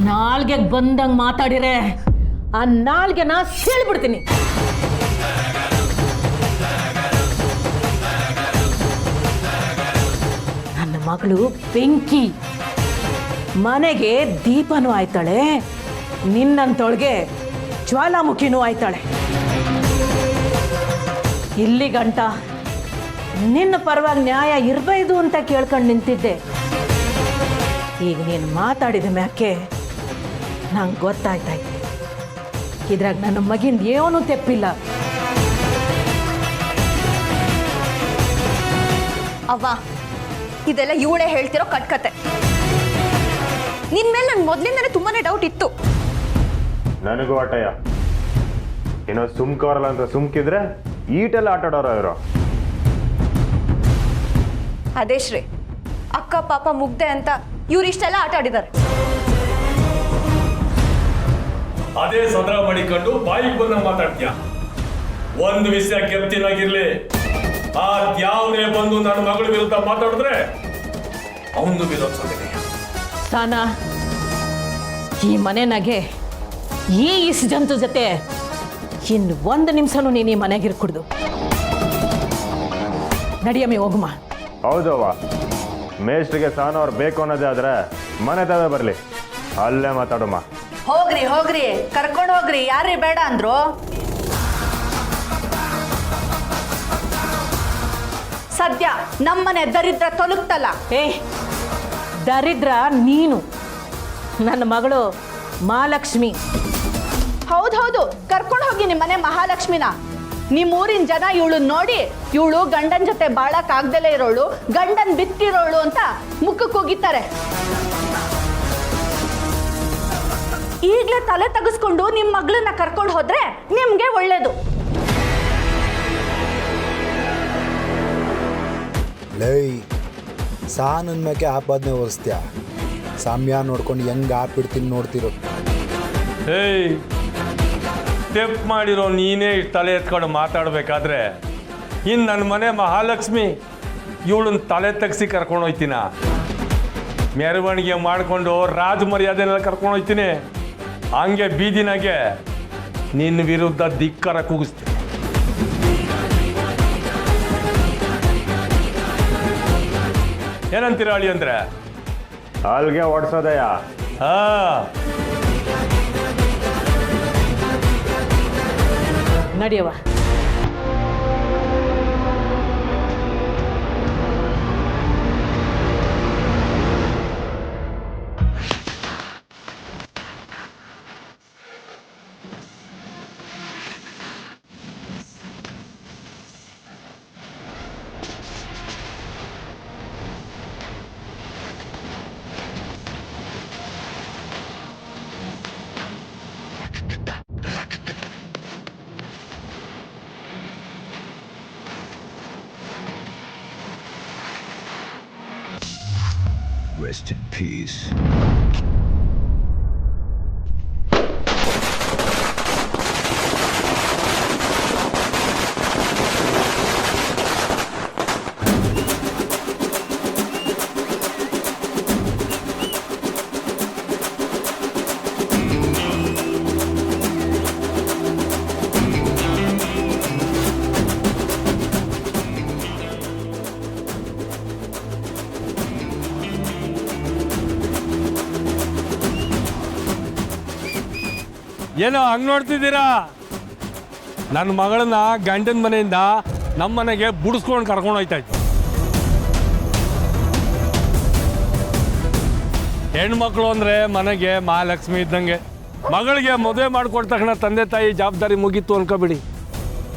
ನಾಲ್ಗೆಗೆ ಬಂದಂಗೆ ಮಾತಾಡಿರೆ ಆ ನಾಲ್ಗೆನ ಸೀಳ್ಬಿಡ್ತೀನಿ. ನನ್ನ ಮಗಳು ಬೆಂಕಿ, ಮನೆಗೆ ದೀಪನೂ ಆಯ್ತಾಳೆ, ನಿನ್ನಂತೊಳಗೆ ಜ್ವಾಲಾಮುಖಿನೂ ಆಯ್ತಾಳೆ. ಇಲ್ಲಿ ಗಂಟ ನಿನ್ನ ಪರವಾಗಿ ನ್ಯಾಯ ಇರಬೇಕು ಅಂತ ಕೇಳ್ಕೊಂಡು ನಿಂತಿದ್ದೆ. ಈಗ ನೀನು ಮಾತಾಡಿದ ಮ್ಯಾಕೆ ನಂಗೆ ಗೊತ್ತಾಯ್ತಾಯ್ತು, ಇದ್ರಾಗ ನನ್ನ ಮಗಿಂದ ಏನೂ ತೆಪ್ಪಿಲ್ಲ. ಅವ್ವ, ಇದೆಲ್ಲ ಇವಳೇ ಹೇಳ್ತಿರೋ ಕಟ್ಕತೆ. ನಿನ್ ಮೇಲೆ ನನ್ ಮೊದ್ಲಿಂದಾನೆ ತುಂಬಾನೇ ಡೌಟ್ ಇತ್ತು. ನನಗೂ ಆಟಯ್ಯ, ಏನೋ ಸುಮ್ಕವರಲ್ಲ ಅಂತ ಸುಮ್ಕಿದ್ರೆ ಈಟೆಲ್ಲ ಆಟ ಆಡೋರ ಇವರು. ಅದೇ ಶ್ರೀ, ಅಕ್ಕ ಪಾಪ ಮುಗ್ದೆ ಅಂತ ಇವ್ರು ಇಷ್ಟೆಲ್ಲ ಆಟ ಆಡಿದ್ದಾರೆ. ಅದೇ ಸದರ ಮಾಡಿಕೊಂಡು ಬಾಯಿಗೆ ಬಂದ ಮಾತಾಡ್ತೀಯ. ಒಂದು ವಿಷಯ ಕೆಪ್ತಿನಾಗಿರ್ಲಿ, ಆ ಯಾವನೇ ಬಂದು ನನ್ನ ಮಗಳ ವಿರುದ್ಧ ಮಾತಾಡಿದ್ರೆ ಅವನು ವಿರೋಧಿಸೋದಿಲ್ಲ. ಸಾನಾ, ಈ ಮನೆನಾಗೆ ಈ ಇಸ್ ಜಂತು ಜೊತೆ ಇನ್ನು ಒಂದು ನಿಮಿಷನೂ ನೀನು ಈ ಮನೆಗಿರ್ಕುಡ್ದು. ನಡಿಯಮ್ಮಿ ಹೋಗುಮ. ಹೌದವ್ವ, ಮೇಷ್ಟ್ರಿಗೆ ಸಾನ ಅವ್ರು ಬೇಕು ಅನ್ನೋದೇ ಆದ್ರೆ ಮನೆ ತಾವೇ ಬರಲಿ, ಅಲ್ಲೇ ಮಾತಾಡಮ್ಮ. ಹೋಗ್ರಿ ಹೋಗ್ರಿ, ಕರ್ಕೊಂಡು ಹೋಗ್ರಿ, ಯಾರೇ ಬೇಡ ಅಂದ್ರು. ಸದ್ಯ ನಮ್ಮನೆ ದರಿದ್ರ ತೊಲಗ್ತಲ್ಲ. ದರಿದ್ರ ನೀನು, ನನ್ನ ಮಗಳು ಮಹಾಲಕ್ಷ್ಮಿ. ಹೌದೌದು, ಕರ್ಕೊಂಡು ಹೋಗಿ ನಿಮ್ಮನೆ ಮಹಾಲಕ್ಷ್ಮಿನ. ನಿಮ್ಮೂರಿನ ಜನ ಇವಳು ನೋಡಿ, ಇವಳು ಗಂಡನ ಜೊತೆ ಬಾಳಕ್ ಆಗ್ದಲೇ ಇರೋಳು, ಗಂಡನ್ ಬಿತ್ತಿರೋಳು ಅಂತ ಮುಖಕ್ಕೆ ಹೋಗಿದ್ದಾರೆ. ಈಗ್ಲೇ ತಲೆ ತಗಸ್ಕೊಂಡು ನಿಮ್ ಮಗಳನ್ನ ಕರ್ಕೊಂಡು ಹೋದ್ರೆ ನಿಮ್ಗೆ ಒಳ್ಳೇದು. ಲೈ, ಸಾನನ್ ಮೇಲೆ ಆಪಾದನೆ ಹೊರಿಸ್ತ್ಯಾ? ಸಮಯ ನೋಡ್ಕೊಂಡು ಹೆಂಗ್ ಆಪಿಡ್ತೀನಿ ನೋಡ್ತಿರೋ. ಏಯ್, ತೆಪ್ ಮಾಡಿರೋ ನೀನೇ ಇಷ್ಟು ತಲೆ ಎತ್ಕೊಂಡು ಮಾತಾಡ್ಬೇಕಾದ್ರೆ ಇನ್ನು ನನ್ನ ಮನೆ ಮಹಾಲಕ್ಷ್ಮಿ ಇವಳನ್ನ ತಲೆ ತಗ್ಸಿ ಕರ್ಕೊಂಡು ಹೋಯ್ತೀನ? ಮೆರವಣಿಗೆ ಮಾಡಿಕೊಂಡು ರಾಜ ಮರ್ಯಾದೆನೆಲ್ಲ ಕರ್ಕೊಂಡು ಹೋಯ್ತೀನಿ. ಹಂಗೆ ಬೀದಿನಾಗೆ ನಿನ್ನ ವಿರುದ್ಧ ಧಿಕ್ಕಾರ ಕೂಗಿಸ್ತೀನಿ. ಏನಂತೀರ ಅಳಿ ಅಂದ್ರೆ? ಅಲ್ಗೆ ಓಡಿಸೋದಯ್ಯ. ಹಾ, ನಡಿಯವ. Rest in peace. ಏನೋ ಹಂಗೆ ನೋಡ್ತಿದ್ದೀರಾ? ನನ್ನ ಮಗಳನ್ನ ಗಂಡನ ಮನೆಯಿಂದ ನಮ್ಮ ಮನೆಗೆ ಬುಡಿಸ್ಕೊಂಡು ಕರ್ಕೊಂಡು ಹೋಯ್ತಾ ಇತ್ತು. ಹೆಣ್ಮಕ್ಳು ಅಂದರೆ ಮನೆಗೆ ಮಹಾಲಕ್ಷ್ಮಿ ಇದ್ದಂಗೆ. ಮಗಳಿಗೆ ಮದುವೆ ಮಾಡಿಕೊಟ್ಟ ತಕ್ಷಣ ತಂದೆ ತಾಯಿ ಜವಾಬ್ದಾರಿ ಮುಗೀತು ಅನ್ಕೋಬಿಡಿ.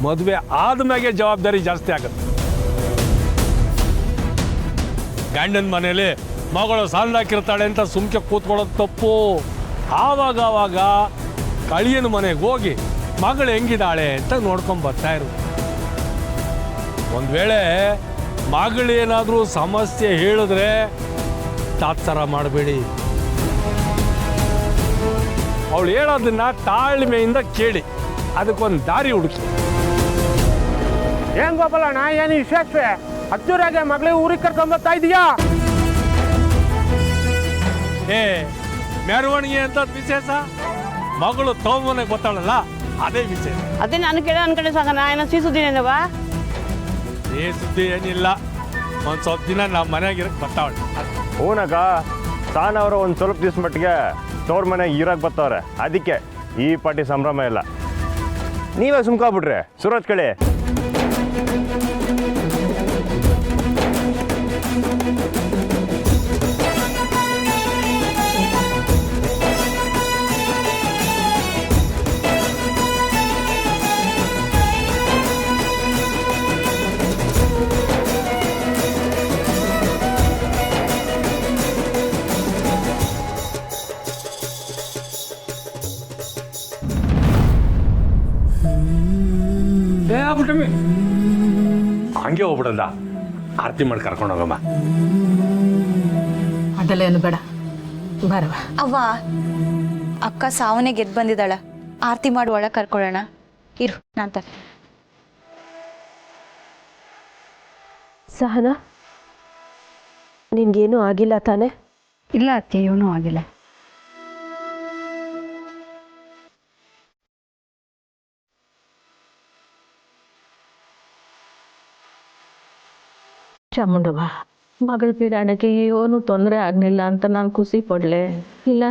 ಮದುವೆ ಆದ್ಮೇಲೆ ಜವಾಬ್ದಾರಿ ಜಾಸ್ತಿ ಆಗುತ್ತೆ. ಗಂಡನ ಮನೇಲಿ ಮಗಳು ಸಾಂದಾಕಿರ್ತಾಳೆ ಅಂತ ಸುಮ್ಕೆ ಕೂತ್ಕೊಳ್ಳೋದು ತಪ್ಪು. ಆವಾಗ ಕಳಿಯನ ಮನೆಗೆ ಹೋಗಿ ಮಗಳು ಹೆಂಗಿದ್ದಾಳೆ ಅಂತ ನೋಡ್ಕೊಂಡು ಬರ್ತಾ ಇರು. ಒಂದು ವೇಳೆ ಮಗಳೇನಾದರೂ ಸಮಸ್ಯೆ ಹೇಳಿದ್ರೆ ತಾತ್ಸರ ಮಾಡಬೇಡಿ. ಅವಳು ಹೇಳೋದನ್ನ ತಾಳ್ಮೆಯಿಂದ ಕೇಳಿ, ಅದಕ್ಕೊಂದು ದಾರಿ ಹುಡುಕಿ. ಏನ್ ಗೋಪಾಲಣ್ಣ, ಏನು ವಿಶೇಷ? ಅಚ್ಚೂರಾಗೆ ಮಗಳಿಗೆ ಊರಿಗೆ ಕರ್ಕೊಂಬರ್ತಾ ಇದೀಯಾ? ಮೆರವಣಿಗೆ ಅಂತ ವಿಶೇಷ, ಮಗಳು ತವಮನೆಗೆ ಗೊತ್ತಾಳಲ್ಲ ಅದೇ ವಿಶೇಷ. ಅದೇ ನಾನು ಕೇಳ ಅನ್ಕೊಂಡೆ ಸಾಕ, ನಾ ಏನೋ ಸೀಸುತ್ತೀನೇನವ? ಏ ಸುದ್ದಿ ಏನಿಲ್ಲ, ಒಂದು ಸ್ವಲ್ಪ ದಿನ ನಮ್ಮ ಮನೆಯಾಗಿರಕ್ಕೆ ಬರ್ತಾವಳೆ. ಹೂನಕ್ಕ, ತಾನವರು ಒಂದು ಸ್ವಲ್ಪ ದಿವ್ಸ ಮಟ್ಟಿಗೆ ತವ್ರ ಮನೆಗೆ ಇರಕ್ಕೆ ಬರ್ತಾವ್ರೆ, ಅದಕ್ಕೆ ಈ ಪಾರ್ಟಿ ಸಂಭ್ರಮ ಇಲ್ಲ. ನೀವೇ ಸುಮ್ಕಾಗ್ಬಿಟ್ರೆ ಸುರೋಜ್ ಕಳಿ. ಹಂಗೆ ಹೋಗ್ಬಿಡಲ್ಲ, ಆರತಿ ಮಾಡಿ ಕರ್ಕೊಂಡು ಹೋಗಮ್ಮ. ಅದೆಲ್ಲ ಏನು ಬೇಡ, ಬರವ. ಅವ್ವ, ಅಕ್ಕ ಸಾವನೆ ಗೆದ್ದು ಬಂದಿದ್ದಾಳ, ಆರತಿ ಮಾಡಿ ಒಳಗೆ ಕರ್ಕೊಳ್ಳೋಣ. ಇರು, ನಾನು ತರ. ಸಹನಾ, ನಿನ್ಗೇನೂ ಆಗಿಲ್ಲ ತಾನೆ? ಇಲ್ಲ ಅತ್ತೆ, ಏನೂ ಆಗಿಲ್ಲ. ಚಾಮುಂಡವ್ವ, ಮಗಳ ಪೀಡಾಣಕ್ಕೆ ಏನೂ ತೊಂದರೆ ಆಗಲಿಲ್ಲ ಅಂತ ನಾನು ಖುಷಿ ಪಡ್ಲೆ, ಇಲ್ಲ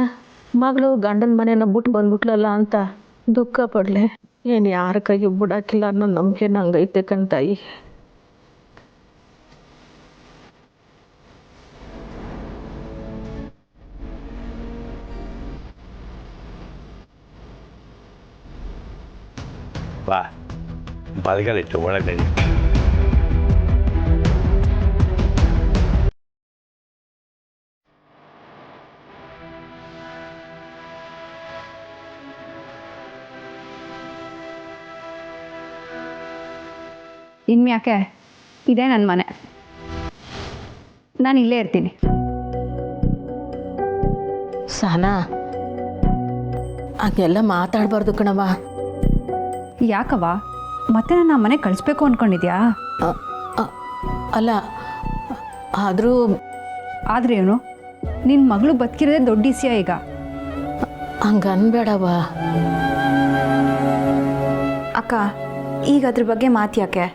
ಮಗಳು ಗಂಡನ ಮನೆನ ಬಿಟ್ಟು ಬಂದ್ಬಿಟ್ಲಲ್ಲ ಅಂತ ದುಃಖ ಪಡ್ಲೆ. ಏನು ಯಾರ ಕೈಗೆ ಬಿಡಾಕಿಲ್ಲ ಅನ್ನೋ ನಂಬಿಕೆ ನಂಗೈತೆ ಕಣ್ತಾಯಿ. ಬಾ, ಬಲ್ಗಲಿಟ್ಟು ಒಳಗೆ. ಇನ್ಯಾಕೆ, ಇದೇ ನನ್ನ ಮನೆ, ನಾನು ಇಲ್ಲೇ ಇರ್ತೀನಿ. ಸಹನಾ, ಹಾಗೆಲ್ಲ ಮಾತಾಡಬಾರ್ದು ಕಣವ. ಯಾಕವ್ವ, ಮತ್ತೆ ನಾನು ಆ ಮನೆ ಕಳಿಸ್ಬೇಕು ಅಂದ್ಕೊಂಡಿದ್ಯಾ? ಅಲ್ಲ, ಆದರೂ ಆದರೆ ಏನು, ನಿನ್ನ ಮಗಳು ಬದುಕಿರೋದೇ ದೊಡ್ಡ ವಿಷಯ ಈಗ. ಹಂಗನ್ಬೇಡವ. ಅಕ್ಕ, ಈಗ ಅದ್ರ ಬಗ್ಗೆ ಮಾತು ಯಾಕೆ?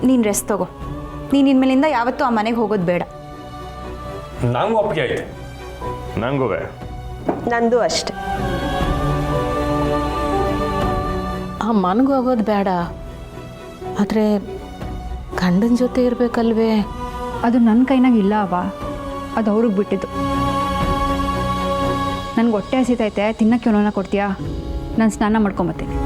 ನೀನು ರೆಸ್ಟ್ ತಗೋ. ನೀನು ಇನ್ಮೇಲಿಂದ ಯಾವತ್ತೂ ಆ ಮನೆಗೆ ಹೋಗೋದು ಬೇಡ. ನಂಗೆ ಒಪ್ಪಿಗೆ ಆಯ್ತು. ನಂಗೂ ನಂದು ಅಷ್ಟೆ. ಆ ಮನೆಗೆ ಹೋಗೋದು ಬೇಡ, ಆದರೆ ಗಂಡನ ಜೊತೆ ಇರಬೇಕಲ್ವೇ? ಅದು ನನ್ನ ಕೈನಾಗ ಇಲ್ಲ ಅವ, ಅದು ಅವ್ರಿಗೆ ಬಿಟ್ಟಿದ್ದು. ನನಗೆ ಹೊಟ್ಟೆ ಹಸಿತೈತೆ, ತಿನ್ನಕ್ಕೆ ಏನೋನ ಕೊಡ್ತೀಯಾ? ನಾನು ಸ್ನಾನ ಮಾಡ್ಕೊಂಬತ್ತೀನಿ.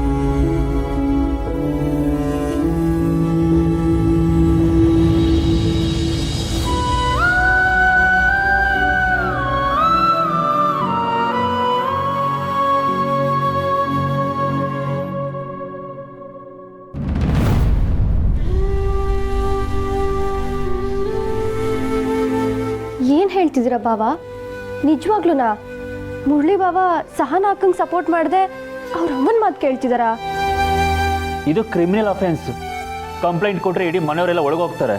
ಏನು ಹೇಳ್ತಿದ್ದೀರಾ ಬಾವ? ನಿಜವಾಗ್ಲೂನಾ? ಮುರಳಿ ಬಾವ ಸಹನಾ ಅಕ್ಕಂಗೆ ಸಪೋರ್ಟ್ ಮಾಡಿದೆ ಅವ್ರ ಅಮ್ಮನ ಮಾತು ಕೇಳ್ತಿದ್ದಾರಾ? ಇದು ಕ್ರಿಮಿನಲ್ ಅಫೆನ್ಸ್. ಕಂಪ್ಲೇಂಟ್ ಕೊಟ್ಟರೆ ಇಡೀ ಮನೆಯವರೆಲ್ಲ ಒಳಗೋಗ್ತಾರೆ.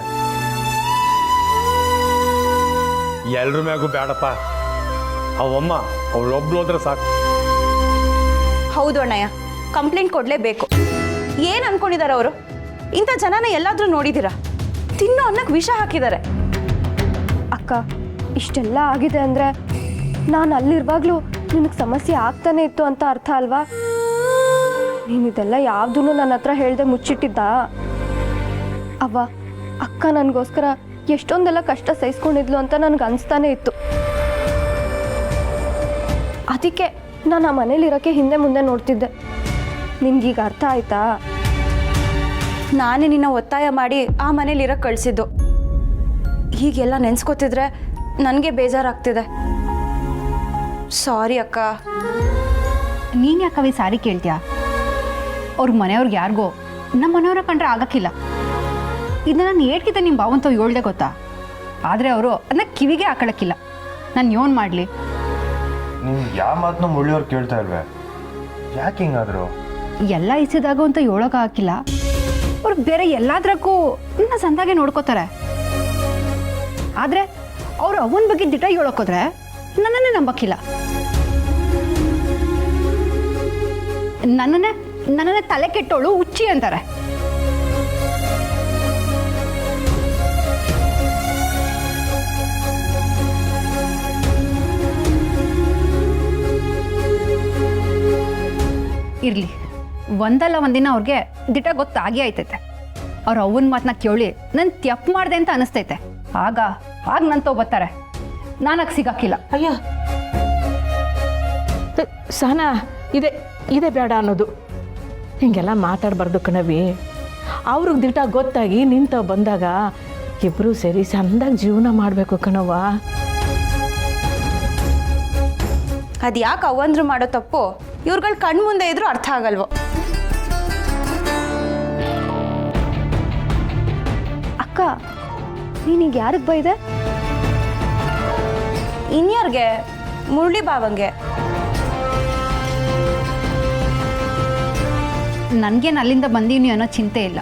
ಎಲ್ರ ಮ್ಯಾಗೂ ಬೇಡಪ್ಪ, ಅವಮ್ಮ ಅವಳೊಬ್ಳು ಹೋದ್ರೆ ಸಾಕು. ಹೌದು ಅಣ್ಣಯ್ಯ, ಕಂಪ್ಲೇಂಟ್ ಕೊಡಲೇಬೇಕು. ಏನು ಅನ್ಕೊಂಡಿದ್ದಾರೆ ಅವರು? ಇಂಥ ಜನನ ಎಲ್ಲಾದರೂ ನೋಡಿದ್ದೀರಾ? ತಿನ್ನೋ ಅನ್ನಕ್ಕೆ ವಿಷ ಹಾಕಿದ್ದಾರೆ. ಅಕ್ಕ, ಇಷ್ಟೆಲ್ಲ ಆಗಿದೆ ಅಂದರೆ ನಾನು ಅಲ್ಲಿರುವಾಗಲೂ ನಿನಗೆ ಸಮಸ್ಯೆ ಆಗ್ತಾನೆ ಇತ್ತು ಅಂತ ಅರ್ಥ ಅಲ್ವಾ? ನೀನು ಇದೆಲ್ಲ ಯಾವುದೂ ನನ್ನ ಹತ್ರ ಹೇಳ್ದೆ ಮುಚ್ಚಿಟ್ಟಿದ್ದ? ಅವ್ವ, ಅಕ್ಕ ನನಗೋಸ್ಕರ ಎಷ್ಟೊಂದೆಲ್ಲ ಕಷ್ಟ ಸಹಿಸ್ಕೊಂಡಿದ್ಲು ಅಂತ ನನಗೆ ಅನಿಸ್ತಾನೆ ಇತ್ತು. ಅದಕ್ಕೆ ನಾನು ಆ ಮನೇಲಿರೋಕ್ಕೆ ಹಿಂದೆ ಮುಂದೆ ನೋಡ್ತಿದ್ದೆ. ನಿನ್ಗೀಗ ಅರ್ಥ ಆಯ್ತಾ? ನಾನೇ ನಿನ್ನ ಒತ್ತಾಯ ಮಾಡಿ ಆ ಮನೇಲಿರೋಕ್ಕೆ ಕಳಿಸಿದ್ದು. ಹೀಗೆಲ್ಲ ನೆನೆಸ್ಕೊತಿದ್ರೆ ನನಗೆ ಬೇಜಾರಾಗ್ತಿದೆ. ಸಾರಿ ಅಕ್ಕ. ನೀನು ಯಾಕವೇ ಸಾರಿ ಕೇಳ್ತೀಯಾ? ಅವ್ರ ಮನೆಯವ್ರಿಗೆ ಯಾರಿಗೋ ನಮ್ಮ ಮನೆಯವ್ರ ಕಂಡ್ರೆ ಆಗಕ್ಕಿಲ್ಲ. ಇದನ್ನ ನಾನು ಏಟ್ಕಿದ್ದೆ ನಿಮ್ಮ ಭಾವಂತ ಹೇಳ್ದೆ ಗೊತ್ತಾ? ಆದರೆ ಅವರು ಅದನ್ನ ಕಿವಿಗೆ ಹಾಕೊಳಕ್ಕಿಲ್ಲ. ನಾನು ಏನು ಮಾಡಲಿ? ನೀವು ಯಾವ ಮಾತನ್ನು ಮುಳ್ಳಿಯವ್ರು ಕೇಳ್ತಾ ಇಲ್ವೇ? ಯಾಕೆ ಹಿಂಗಾದ್ರು? ಎಲ್ಲ ಇಸಿದಾಗ ಅಂತ ಹೇಳೋಕೆ ಹಾಕಿಲ್ಲ. ಅವ್ರು ಬೇರೆ ಎಲ್ಲಾದ್ರಕ್ಕೂ ನನ್ನ ಸಂದಾಗೆ ನೋಡ್ಕೋತಾರೆ. ಆದರೆ ಅವ್ರು ಅವನ ಬಗ್ಗೆ ದಿಟ ಹೇಳೋಕೋದ್ರೆ ನನ್ನನ್ನೇ ನಂಬಕ್ಕಿಲ್ಲ. ನನ್ನನ್ನೇ ತಲೆ ಕೆಟ್ಟೋಳು ಹುಚ್ಚಿ ಅಂತಾರೆ. ಇರಲಿ, ಒಂದಲ್ಲ ಒಂದಿನ ಅವ್ರಿಗೆ ದಿಟ ಗೊತ್ತಾಗಿ ಆಯ್ತೈತೆ. ಅವ್ರ ಅವ್ವನ ಮಾತನ್ನ ಕೇಳಿ ನಾನು ತಪ್ಪು ಮಾಡಿದೆ ಅಂತ ಅನಿಸ್ತೈತೆ. ಆಗ ನನ್ನ ಬರ್ತಾರೆ, ನಾನಾಗ ಸಿಗಾಕಿಲ್ಲ. ಅಯ್ಯ ಸಹನಾ, ಇದೇ ಬೇಡ ಅನ್ನೋದು. ಹಿಂಗೆಲ್ಲ ಮಾತಾಡಬಾರ್ದು ಕಣವಿ. ಅವ್ರಿಗೆ ದಿಟ ಗೊತ್ತಾಗಿ ನಿಂತ ಬಂದಾಗ ಇಬ್ಬರು ಸೇರಿ ಚಂದಾಗಿ ಜೀವನ ಮಾಡಬೇಕು ಕಣವ್ವ. ಅದು ಯಾಕೆ ಅವಂದ್ರು ಮಾಡೋ ತಪ್ಪು ಇವ್ರುಗಳ ಕಣ್ಮುಂದೆ ಇದ್ರೂ ಅರ್ಥ ಆಗಲ್ವೋ. ಅಕ್ಕ, ನೀನೀಗ ಯಾರಿಗೆ ಬೈದೆ? ಇನ್ಯಾರಿಗೆ? ಮುರಳಿ ಬಾವಂಗೆ. ನನಗೇನು ಅಲ್ಲಿಂದ ಬಂದೀನಿ ಅನ್ನೋ ಚಿಂತೆ ಇಲ್ಲ.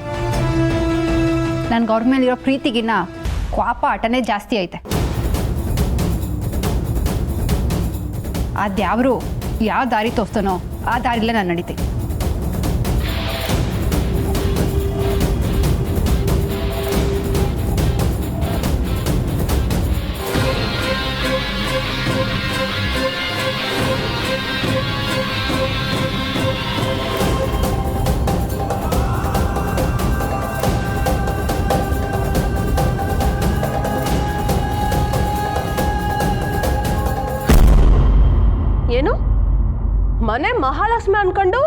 ನನ್ಗೆ ಅವ್ರ ಮೇಲಿರೋ ಪ್ರೀತಿಗಿನ್ನ ಕ್ವಾಪ ಆಟನೇ ಜಾಸ್ತಿ ಐತೆ. ಅದ್ಯಾವರು ಯಾವ ದಾರಿ ತೋರಿಸ್ತಾನೋ ಆ ದಾರಿಲೇ ನಾನು ನಡೀತೀನಿ. ಏನು ಮನೆ ಮಹಾಲಕ್ಷ್ಮಿ ಅನ್ಕೊಂಡು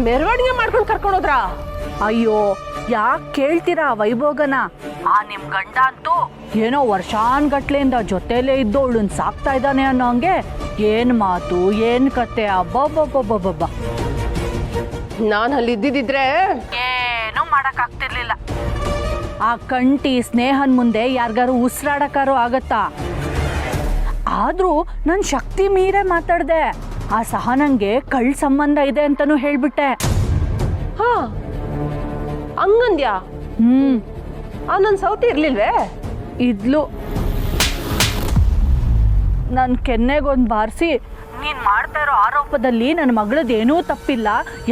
ಮೆರವಣಿಗೆ ಮಾಡ್ಕೊಂಡು ಕರ್ಕೊಂಡೋದ್ರ? ಅಯ್ಯೋ, ಯಾಕೆ ಕೇಳ್ತೀರಾ ವೈಭೋಗನ? ಆ ನಿಮ್ ಗಂಡ ಅಂತೂ ಏನೋ ವರ್ಷಾನ್ಗಟ್ಲೆಯಿಂದ ಜೊತೆಲೇ ಇದ್ದೋಳನ್ ಸಾಕ್ತಾ ಇದ್ದಾನೆ ಅನ್ನೋ ಹಂಗೆ ಏನ್ ಮಾತು ಏನ್ ಕತೆ. ಅಬ್ಬಬ್ಬಬ್ಬಬ್ಬಬ್ಬ, ನಾನು ಅಲ್ಲಿ ಇದ್ದಿದ್ರೆ ಏನೂ ಮಾಡಕ್ ಆಗ್ತಿರ್ಲಿಲ್ಲ. ಆ ಕಂಟಿ ಸ್ನೇಹನ್ ಮುಂದೆ ಯಾರಿಗಾರು ಉಸಿರಾಡಕ್ಕಾರು ಆಗತ್ತಾ? ಆದ್ರೂ ನನ್ನ ಶಕ್ತಿ ಮೀರೇ ಮಾತಾಡ್ದೆ. ಆ ಸಹನಂಗೆ ಕಳ್ಳ ಸಂಬಂಧ ಇದೆ ಅಂತಾನು ಹೇಳ್ಬಿಟ್ಟೆ. ಹಾ, ಹಂಗಂದ್ಯಾ? ನನ್ನ ಸೌತಿ ಇರ್ಲಿಲ್ವೇ? ಇದ್ಲು. ನನ್ನ ಕೆನ್ನೆಗೊಂದು ಬಾರಿಸಿ, ನೀನ್ ಮಾಡ್ತಾ ಇರೋ ಆರೋಪದಲ್ಲಿ ನನ್ನ ಮಗಳದ್ದೇನೂ ತಪ್ಪಿಲ್ಲ,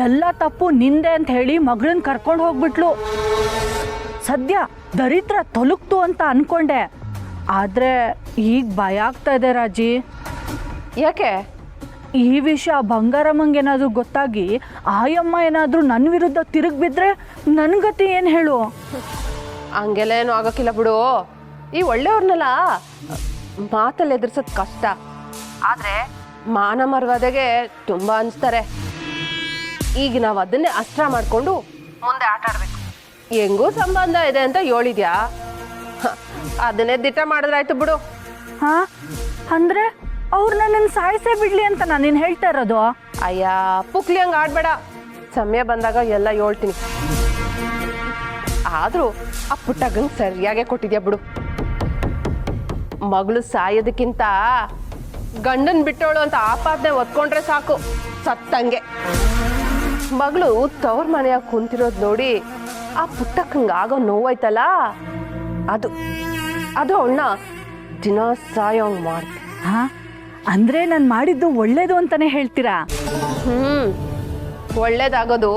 ಎಲ್ಲ ತಪ್ಪು ನಿಂದೆ ಅಂತ ಹೇಳಿ ಮಗಳನ್ನ ಕರ್ಕೊಂಡು ಹೋಗ್ಬಿಟ್ಲು. ಸದ್ಯ ದರಿದ್ರ ತೊಲಗ್ತು ಅಂತ ಅನ್ಕೊಂಡೆ. ಆದ್ರೆ ಈಗ ಭಯ ಆಗ್ತಾ ಇದೆ ರಾಜಿ. ಯಾಕೆ? ಈ ವಿಷಯ ಬಂಗಾರಮ್ಮಂಗೇನಾದ್ರೂ ಗೊತ್ತಾಗಿ ಆಯಮ್ಮ ಏನಾದ್ರೂ ನನ್ನ ವಿರುದ್ಧ ತಿರುಗಿ ಬಿದ್ರೆ ನನ್ನ ಗತಿ ಏನು ಹೇಳು? ಹಂಗೆಲ್ಲ ಏನು ಆಗೋಕ್ಕಿಲ್ಲ ಬಿಡು. ಈ ಒಳ್ಳೆಯವ್ರನ್ನೆಲ್ಲ ಮಾತಲ್ಲಿ ಎದುರಿಸೋದು ಕಷ್ಟ, ಆದರೆ ಮಾನ ಮರ್ಯಾದೆಗೆ ತುಂಬ ಅನಿಸ್ತಾರೆ. ಈಗ ನಾವು ಅದನ್ನೇ ಅಸ್ತ್ರ ಮಾಡಿಕೊಂಡು ಮುಂದೆ ಆಟ ಆಡಬೇಕು. ಹೆಂಗೂ ಸಂಬಂಧ ಇದೆ ಅಂತ ಹೇಳಿದ್ಯಾ, ಅದನ್ನೇ ದಿಟ ಮಾಡಿದ್ರಾಯ್ತು ಬಿಡು. ಹಾ, ಅಂದ್ರೆ ಅವ್ರು ನನ್ನನ್ನು ಸಾಯಿಸೇ ಬಿಡ್ಲಿ ಅಂತ ನಾನು ಹೇಳ್ತಾ ಇರೋದು? ಅಯ್ಯ ಪುಕ್ಲಿ ಹಂಗೆ ಆಡ್ಬೇಡ, ಸಮಯ ಬಂದಾಗ ಎಲ್ಲ ಹೇಳ್ತೀನಿ. ಆದರೂ ಆ ಪುಟ್ಟಗಂಗೆ ಸರಿಯಾಗೇ ಕೊಟ್ಟಿದ್ಯಾ ಬಿಡು. ಮಗಳು ಸಾಯೋದಕ್ಕಿಂತ ಗಂಡನ್ ಬಿಟ್ಟವಳು ಅಂತ ಆಪಾದನೆ ಒತ್ಕೊಂಡ್ರೆ ಸಾಕು, ಸತ್ತಂಗೆ. ಮಗಳು ತವ್ರ ಮನೆಯಾಗ ಕುಂತಿರೋದು ನೋಡಿ ಆ ಪುಟ್ಟಕ್ಕಂಗೆ ಆಗೋ ನೋವಾಯ್ತಲ್ಲ, ಅದು ಅವಳನ್ನ ದಿನ ಸಾಯೋಂಗ್ ಮಾಡ್ತೆ. ಹಾ, ಅಂದ್ರೆ ನಾನು ಮಾಡಿದ್ದು ಒಳ್ಳೇದು ಅಂತಾನೆ ಹೇಳ್ತೀರಾ? ಒಳ್ಳೇದಾಗೋದು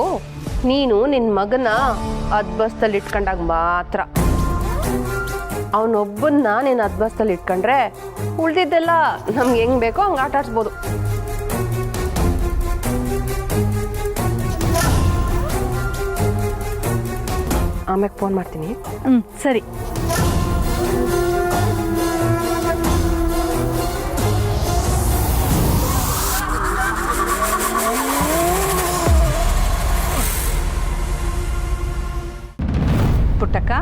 ನೀನು ನಿನ್ನ ಮಗನ ಅದ್ಬಸ್ತಲ್ಲಿ ಇಟ್ಕೊಂಡಾಗ ಮಾತ್ರ. ಅವನೊಬ್ಬನ್ನ ನೀನು ಅದ್ಬಸ್ತಲ್ಲಿ ಇಟ್ಕೊಂಡ್ರೆ ಉಳ್ದಿದ್ದೆಲ್ಲ ನಮ್ಗೆ ಹೆಂಗ್ ಬೇಕೋ ಹಂಗೆ ಆಟ ಆಡ್ಸ್ಬೋದು. ಆಮೇಲೆ ಫೋನ್ ಮಾಡ್ತೀನಿ. ಸರಿ. ಪುಟ್ಟಕ್ಕ,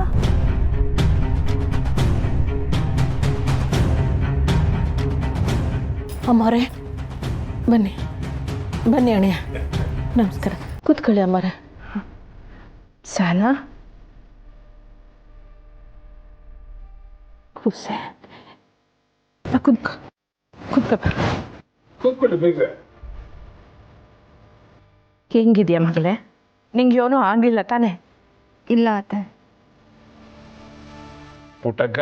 ಅಮ್ಮರೇ ಬನ್ನಿ ಬನ್ನಿ ಅಣ್ಣಯ್ಯ, ನಮಸ್ಕಾರ. ಕೂತ್ಕೊಳ್ಳಿ ಅಮ್ಮರೇ. ಸಾಲ ಕೂಸೆ ಹೆಂಗಿದ್ಯಾ ಮಗಳೇ? ನಿಂಗೆ ಏನೂ ಆಗಲಿಲ್ಲ ತಾನೇ? ಇಲ್ಲ ಅತ್ತೆ. ಪುಟ್ಟಕ್ಕ,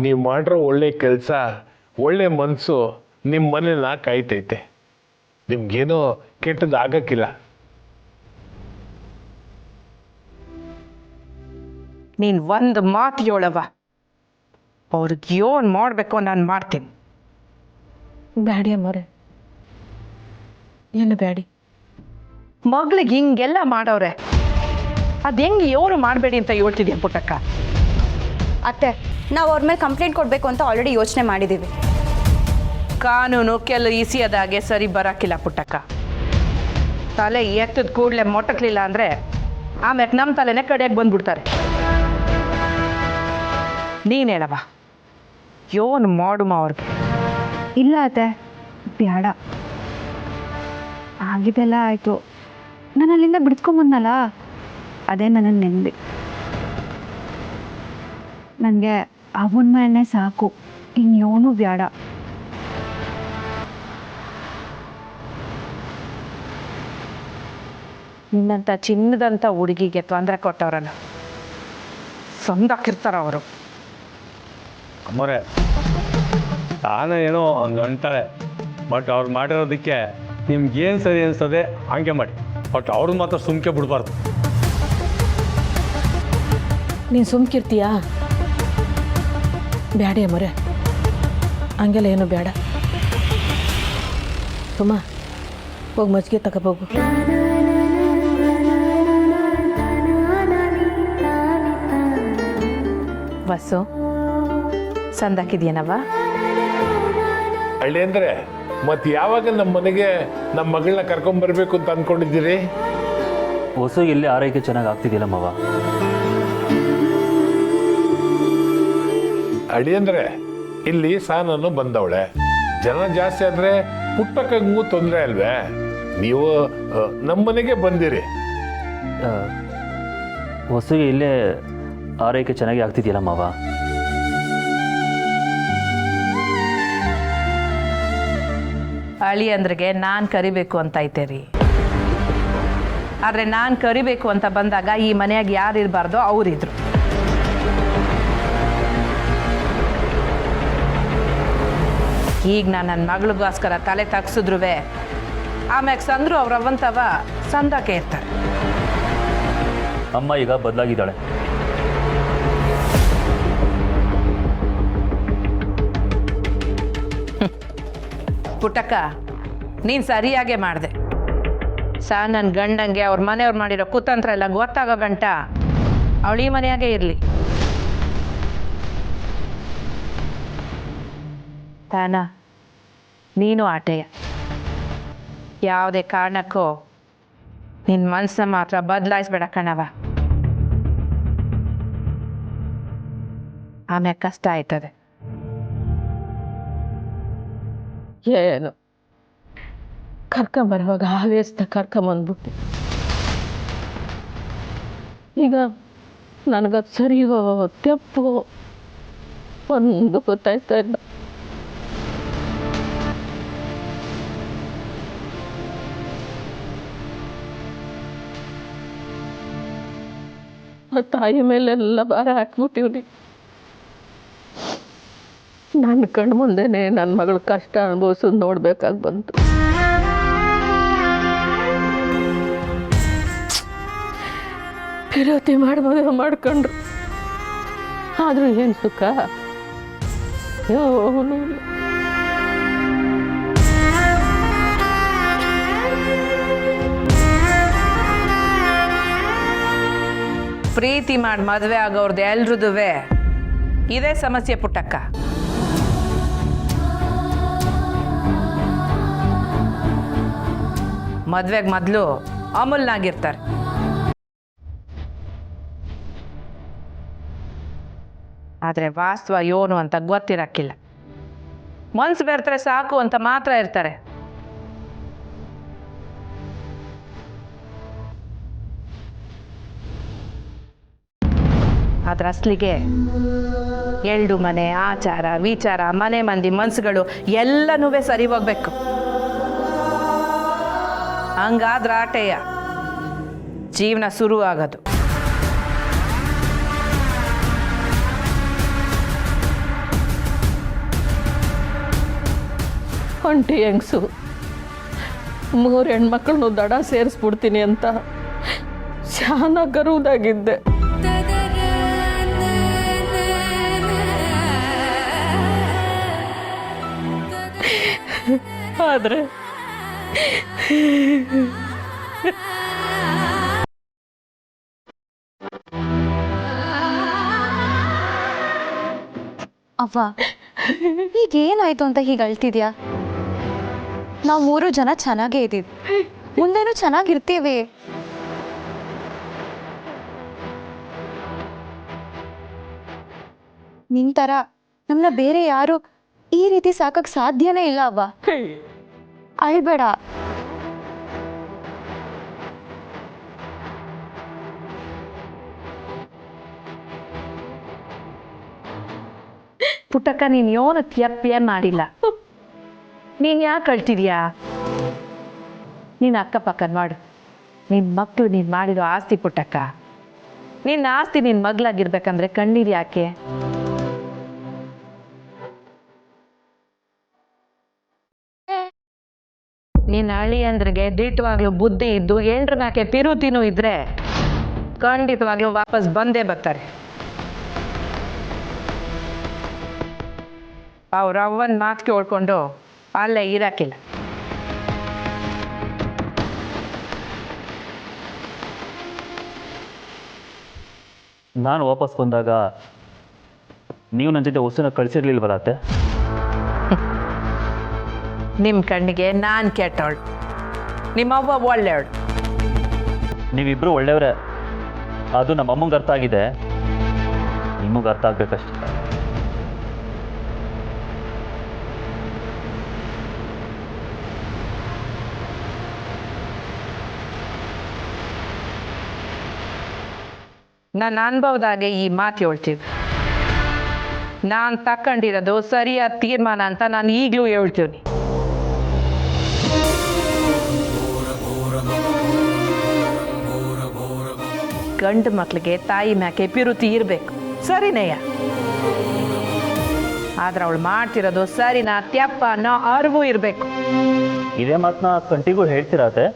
ನೀವು ಮಾಡಿರೋ ಒಳ್ಳೆ ಕೆಲಸ ಒಳ್ಳೆ ಮನಸ್ಸು ನಿಮ್ಮ ಮನೇನ ಕಾಯ್ತೈತೆ. ನಿಮ್ಗೇನೋ ಕೆಟ್ಟದ್ದು ಆಗಕ್ಕಿಲ್ಲ. ನೀನು ಒಂದು ಮಾತು ಹೇಳವ, ಅವ್ರಿಗೆ ಏನು ಮಾಡಬೇಕು ನಾನು ಮಾಡ್ತೀನಿ. ಬ್ಯಾಡಿ ಅಮ್ಮವ್ರೆ, ಏನು ಬ್ಯಾಡಿ, ಮಗಳಿಗೆ ಹಿಂಗೆಲ್ಲ ಮಾಡವ್ರೆ, ಅದು ಹೆಂಗೆ ಏನು ಮಾಡಬೇಡಿ ಅಂತ ಹೇಳ್ತಿದ್ಯಾ ಪುಟ್ಟಕ್ಕ? ಅತ್ತೆ, ನಾವು ಅವ್ರ ಮೇಲೆ ಕಂಪ್ಲೇಂಟ್ ಕೊಡಬೇಕು ಅಂತ ಆಲ್ರೆಡಿ ಯೋಚನೆ ಮಾಡಿದ್ದೀವಿ. ಕಾನೂನು ಕೆಲವು ಈಸಿಯಾದಾಗೆ ಸರಿ ಬರೋಕ್ಕಿಲ್ಲ ಪುಟ್ಟಕ್ಕ. ತಲೆ ಎತ್ತದ ಕೂಡಲೇ ಮೊಟಕ್ಲಿಲ್ಲ ಅಂದರೆ ಆಮ್ಯಾಕೆ ನಮ್ಮ ತಲೆನೇ ಕಡೆಯಾಗಿ ಬಂದ್ಬಿಡ್ತಾರೆ. ನೀನು ಹೇಳವ, ಏನು ಮಾಡುಮ ಅವ್ರಿಗೆ? ಇಲ್ಲ ಅತ್ತೆ, ಬೇಡ. ಆಗಿದೆಲ್ಲ ಆಯಿತು, ನಾನು ಅಲ್ಲಿಂದ ಬಿಡ್ಸ್ಕೊಂಬಂದಲ್ಲ, ಅದೇ ನನ್ನ ನೆಮ್ಮದಿ. ನನಗೆ ಅವನ ಮನೆಯೇ ಸಾಕು, ಇನ್ನೇನು ಬೇಡ. ನಿನ್ನಂಥ ಚಿನ್ನದಂಥ ಹುಡುಗಿಗೆ ತೊಂದರೆ ಕೊಟ್ಟವ್ರಲ್ಲ, ಸಂದಾಕಿರ್ತಾರ ಅವರು. ಅಮ್ಮರೇ, ತಾನೇ ಏನೋ ಒಂದು ಅಂತಾರೆ, ಬಟ್ ಅವ್ರು ಮಾಡಿರೋದಕ್ಕೆ ನಿಮ್ಗೇನು ಸರಿ ಅನಿಸ್ತದೆ ಹಂಗೆ ಮಾಡಿ. ಬಟ್ ಅವ್ರನ್ನ ಮಾತ್ರ ಸುಮ್ಕೆ ಬಿಡಬಾರ್ದು. ನೀನು ಸುಮ್ಕಿರ್ತೀಯಾ? ಬ್ಯಾಡಿ ಅಮ್ಮರೆ, ಹಂಗೆಲ್ಲ ಏನು ಬೇಡ. ಸುಮ್ಮ ಹೋಗಿ ಮಜ್ಜಿಗೆ ತಗೋಬೋಗು. ಬಸ್ಸು ಸಂದಾಕಿದ್ಯೇನವ? ಹಳ್ಳಿ ಅಂದರೆ ಮತ್ತೆ ಯಾವಾಗ ನಮ್ಮ ಮನೆಗೆ ನಮ್ಮ ಮಗಳನ್ನ ಕರ್ಕೊಂಬರ್ಬೇಕು ಅಂತ ಅಂದ್ಕೊಂಡಿದ್ದೀರಿ? ಹೊಸ ಎಲ್ಲಿ ಆರೈಕೆ ಚೆನ್ನಾಗಿ ಆಗ್ತಿದ್ದಿಲ್ಲ ಮಾವ. ಹಳ್ಳಿ ಅಂದರೆ ಇಲ್ಲಿ ಸಾನನ್ನು ಬಂದವಳೆ, ಜನ ಜಾಸ್ತಿ ಆದರೆ ಪುಟ್ಟಕ್ಕಂಗೂ ತೊಂದರೆ ಅಲ್ವೇ? ನೀವು ನಮ್ಮ ಮನೆಗೆ ಬಂದಿರಿ. ಹೊಸಗೆ ಇಲ್ಲೇ ಆರೈಕೆ ಚೆನ್ನಾಗಿ ಆಗ್ತಿದೆಯಲ್ಲ ಮಾವ. ಅಳಿ ಅಂದ್ರಿಗೆ ನಾನು ಕರಿಬೇಕು ಅಂತ ಐತೆ ರೀ. ಆದರೆ ನಾನು ಕರಿಬೇಕು ಅಂತ ಬಂದಾಗ ಈ ಮನೆಯಾಗ ಯಾರು ಇರಬಾರ್ದೋ ಅವರಿದ್ರು. ಈಗ ನಾನು ನನ್ನ ಮಗಳಿಗೋಸ್ಕರ ತಲೆ ತಗ್ಸಿದ್ರು ಆಮ್ಯಾಗ ಸಂದ್ರು ಅವ್ರವಂತವ ಸಂದಾಕೆ ಇರ್ತಾರೆ. ಅಮ್ಮ ಈಗ ಬದಲಾಗಿದ್ದಾಳೆ. ಪುಟ್ಟಕ್ಕ, ನೀನು ಸರಿಯಾಗೇ ಮಾಡಿದೆ. ನನ್ನ ಗಂಡಂಗೆ ಅವ್ರ ಮನೆಯವ್ರು ಮಾಡಿರೋ ಕುತಂತ್ರ ಎಲ್ಲ ಗೊತ್ತಾಗೋ ಗಂಟ ಅವಳು ಈ ಮನೆಯಾಗೇ ಇರಲಿ. ತಾನ ನೀನು ಆಟೆಯ, ಯಾವುದೇ ಕಾರಣಕ್ಕೂ ನಿನ್ನ ಮನಸ್ಸನ್ನ ಮಾತ್ರ ಬದಲಾಯಿಸ್ಬೇಡ ಕಣವ. ಆಮ್ಯಾಗ ಕಷ್ಟ ಆಯ್ತದೆ. ಏನು ಕರ್ಕೊಂಬರುವಾಗ ಆವೇಸ್ತ ಕರ್ಕೊಂಬಂದ್ಬಿಟ್ಟು ಈಗ ನನಗದು ಸರಿಯೋ ತೆಪ್ಪು ಒಂದು ಗೊತ್ತಾಯ್ತಾ ಇಲ್ಲ. ಆ ತಾಯಿ ಮೇಲೆಲ್ಲ ಭಾರ ಹಾಕ್ಬಿಟ್ಟಿವ್ನಿ. ನನ್ನ ಕಣ್ಣು ಮುಂದೆನೆ ನನ್ನ ಮಗಳ ಕಷ್ಟ ಅನುಭವಿಸೋದು ನೋಡ್ಬೇಕಾಗಿ ಬಂತು. ವಿರೋಧಿ ಮಾಡಿ ಮಾಡ್ಕೊಂಡ್ರು, ಆದರೂ ಏನು ಸುಖ ಏನೂ ಇಲ್ಲ. ಪ್ರೀತಿ ಮಾಡಿ ಮದುವೆ ಆಗೋರ್ದು ಎಲ್ರದ್ದು ಇದೇ ಸಮಸ್ಯೆ ಪುಟ್ಟಕ್ಕ. ಮದ್ವೆಗೆ ಮೊದಲು ಅಮೂಲ್ನಾಗಿರ್ತಾರೆ, ಆದರೆ ವಾಸ್ತವ ಏನು ಅಂತ ಗೊತ್ತಿರಕ್ಕಿಲ್ಲ. ಮನ್ಸು ಬೆರ್ತಾರೆ ಸಾಕು ಅಂತ ಮಾತ್ರ ಇರ್ತಾರೆ. ಆದ್ರೆ ಅಸ್ಲಿಗೆ ಎಳ್ಳು ಮನೆ, ಆಚಾರ ವಿಚಾರ, ಮನೆ ಮಂದಿ ಮನ್ಸುಗಳು ಎಲ್ಲನೂ ಸರಿ ಹೋಗ್ಬೇಕು. ಹಂಗಾದ್ರೆ ಆಟೆಯ ಜೀವನ ಶುರು ಆಗೋದು. ಒಂಟಿ ಹೆಂಗ್ಸು 3 ಹೆಣ್ಮಕ್ಳನ್ನು ದಡ ಸೇರಿಸ್ಬಿಡ್ತೀನಿ ಅಂತ ಶಾನ ಗರುವುದಾಗಿದ್ದೆ. ಆದರೆ ಅವ್ವ, ಈಗ ಏನಾಯ್ತು ಅಂತ ಹೀಗೆ ಅಳ್ತಿದ್ಯಾ? ನಾವು 3 ಜನ ಚೆನ್ನಾಗೇ ಇದ್ದೀವಿ, ಮುಂದೇನು ಚೆನ್ನಾಗಿರ್ತೀವಿ. ನಿನ್ ಥರ ನಮ್ಮನ್ನ ಬೇರೆ ಯಾರು ಈ ರೀತಿ ಸಾಕಕ್ಕೆ ಸಾಧ್ಯನೇ ಇಲ್ಲ ಅವ್ವ. ಅಳ್ಬೇಡ. ಪುಟ್ಟಕ್ಕ, ನೀನು ಯೋನ ತ್ಯಪ್ಪೇನು ಮಾಡಿಲ್ಲ. ನೀನು ಯಾಕೆ ಅಳ್ತಿದ್ಯಾ? ನೀನು ಅಕ್ಕಪಕ್ಕ ಮಾಡು. ನಿನ್ನ ಮಕ್ಕಳು ನೀನು ಮಾಡಿರೋ ಆಸ್ತಿ ಪುಟ್ಟಕ್ಕ. ನಿನ್ನ ಆಸ್ತಿ ನಿನ್ನ ಮಗಳಾಗಿರ್ಬೇಕಂದ್ರೆ ಕಣ್ಣೀರು ಯಾಕೆ? ನಿನ್ನ ಅಳಿಯಂದ್ರಿಗೆ ದಿಟ್ಟವಾಗ್ಲೂ ಬುದ್ಧಿ ಇದ್ದು ಎಂಡ್ರ ನಾಕೆ ಪಿರುತಿನೂ ಇದ್ರೆ ಖಂಡಿತವಾಗ್ಲೂ ವಾಪಸ್ ಬಂದೇ ಬರ್ತಾರೆ. ಅವ್ರ ಅವ್ವನ ಮಾತು ಕೇಳ್ಕೊಂಡು ಅಲ್ಲೇ ಇರಾಕಿಲ್ಲ. ನಾನು ವಾಪಸ್ ಬಂದಾಗ ನೀವು ನನ್ನ ಜೊತೆ ಹೊಸನ ಕಳಿಸಿರ್ಲಿಲ್ವಲ್ಲ ಅತ್ತೆ? ನಿಮ್ಮ ಕಣ್ಣಿಗೆ ನಾನು ಕೆಟ್ಟವಳು, ನಿಮ್ಮವ್ವ ಒಳ್ಳೆಯವಳು. ನೀವಿಬ್ಬರು ಒಳ್ಳೆಯವರೇ, ಅದು ನಮ್ಮ ಅಮ್ಮಂಗೆ ಅರ್ಥ ಆಗಿದೆ, ನಿಮಗೆ ಅರ್ಥ ಆಗ್ಬೇಕಷ್ಟೆ. ನನ್ನ ಅನುಭವದಾಗೆ ಈ ಮಾತು ಹೇಳ್ತೀವಿ. ನಾನು ತಕೊಂಡಿರೋದು ಸರಿಯಾದ ತೀರ್ಮಾನ ಅಂತ ನಾನು ಈಗಲೂ ಹೇಳ್ತೀನಿ. ಗಂಡು ಮಕ್ಳಿಗೆ ತಾಯಿ ಮ್ಯಾಕೆ ಪಿರುತಿ ಇರಬೇಕು, ಸರಿನೇಯ. ಆದ್ರೆ ಅವಳು ಮಾಡ್ತಿರೋದು ಸರಿನಾ ತ್ಯಪ್ಪ ಅನ್ನೋ ಅರಿವು ಇರಬೇಕು. ಇದೇ ಮಾತನ್ನ ಕಂಟಿಗೂ ಹೇಳ್ತಿರತ್ತೆ.